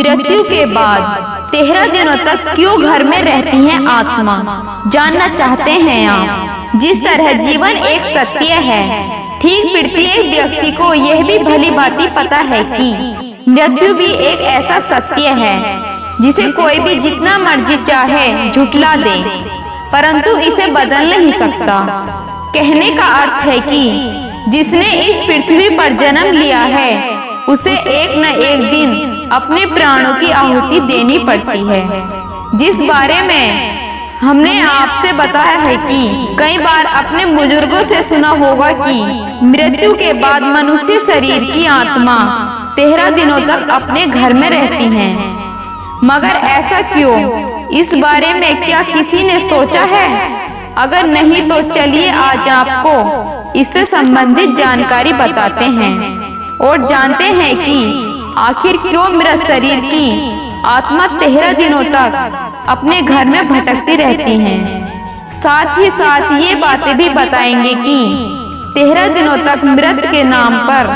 मृत्यु के बाद 13 दिनों तक क्यों घर में रहती है आत्मा, जानना चाहते हैं आप। जिस तरह जीवन एक सत्य है, ठीक प्रत्येक व्यक्ति को यह भी भली भांति पता है कि मृत्यु भी एक ऐसा सत्य है जिसे कोई भी जितना मर्जी चाहे झुठला दे, परंतु इसे बदल नहीं सकता। कहने का अर्थ है कि जिसने इस पृथ्वी पर जन्म लिया है उसे एक न एक दिन अपने प्राणों की आहुति देनी पड़ती है। जिस बारे में हमने आपसे बताया है कि कई बार अपने बुजुर्गों से सुना होगा कि मृत्यु के बाद मनुष्य शरीर की आत्मा 13 दिनों तक अपने घर में रहती है। मगर ऐसा क्यों, इस बारे में क्या किसी ने सोचा है? अगर नहीं तो चलिए आज आपको इससे संबंधित जानकारी बताते हैं और जानते हैं कि आखिर क्यों मृत शरीर की आत्मा 13 दिनों तक अपने घर में भटकती रहती है। साथ ही साथ ये बातें भी बताएंगे कि 13 दिनों तक मृत के नाम पर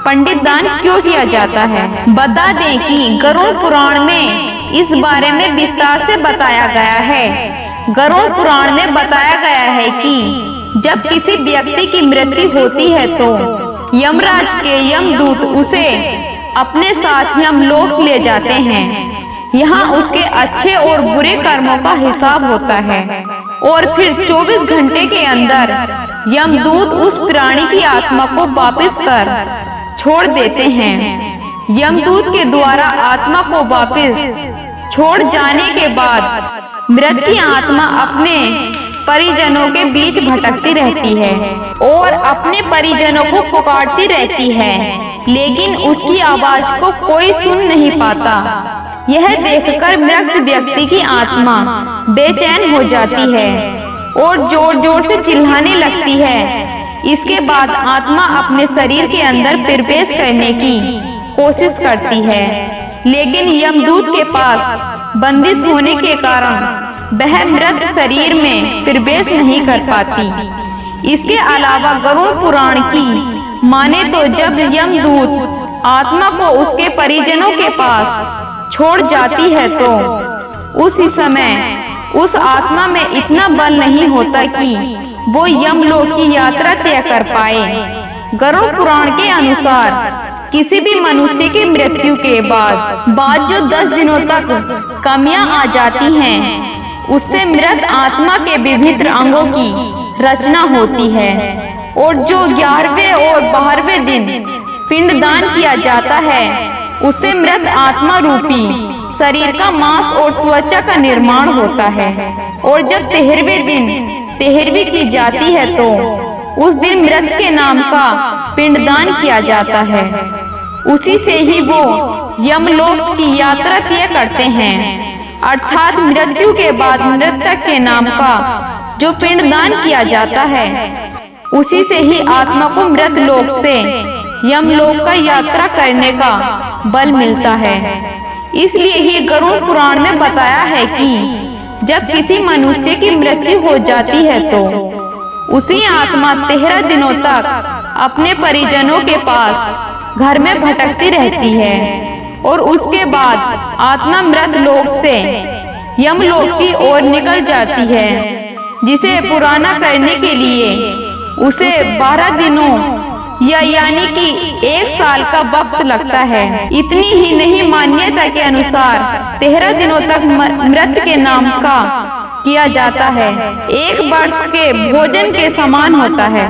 पंडित दान क्यों किया जाता है। बता दें कि गरुड़ पुराण में इस बारे में विस्तार से बताया गया है। गरुड़ पुराण में बताया गया है कि जब किसी व्यक्ति की मृत्यु होती है तो यमराज के यमदूत उसे अपने साथ यमलोक ले जाते हैं। यहाँ उसके अच्छे और बुरे कर्मों का हिसाब होता है और फिर 24 घंटे के अंदर यमदूत उस प्राणी की आत्मा को वापस कर छोड़ देते हैं। यमदूत के द्वारा आत्मा को वापस छोड़ जाने के बाद मृत की आत्मा अपने परिजनों के बीच भटकती रहती है और अपने परिजनों को पुकारती रहती है, लेकिन उसकी आवाज को कोई सुन नहीं पाता। यह देखकर मृत व्यक्ति की आत्मा बेचैन हो जाती है और जोर जोर से चिल्लाने लगती है। इसके बाद आत्मा अपने शरीर के अंदर प्रवेश करने की कोशिश करती है, लेकिन यमदूत के पास बंदिश होने के कारण वह मृत शरीर में प्रवेश नहीं कर पाती। इसके अलावा गरुड़ पुराण की माने तो जब यमदूत आत्मा को उसके परिजनों के पास छोड़ जाती है तो उस समय उस आत्मा में इतना बल नहीं होता कि वो यमलोक की यात्रा तय कर पाए। गरुड़ पुराण के अनुसार किसी भी मनुष्य की मृत्यु के बाद जो 10 दिनों तक कमियां आ जाती हैं, उससे मृत आत्मा के विभिन्न अंगों की रचना होती है और जो 11वें और 12वें दिन पिंडदान किया जाता है, उससे मृत आत्मा रूपी शरीर का मांस और त्वचा का निर्माण होता है। और जब 13वें दिन 13वीं की जाती है तो उस दिन मृत के नाम का पिंडदान किया जाता है। उसी से ही वो यमलोक की यात्रा तय करते हैं, अर्थात मृत्यु के बाद मृतक के नाम का जो पिंडदान किया जाता है, उसी से ही आत्मा को मृत लोक से यमलोक का यात्रा करने का बल मिलता है। इसलिए ही गरुड़ पुराण में बताया है कि जब किसी मनुष्य की मृत्यु हो जाती है तो उसी आत्मा 13 दिनों तक अपने परिजनों के पास घर में भटकती रहती है और उसके बाद आत्मा मृत लोक से यमलोक की ओर निकल जाती है, जिसे पुराना करने के लिए उसे 12 दिनों यानी कि 1 साल का वक्त लगता है। इतनी ही नहीं, मान्यता के अनुसार 13 दिनों तक मृत के नाम का किया जाता है 1 वर्ष के भोजन के समान होता है।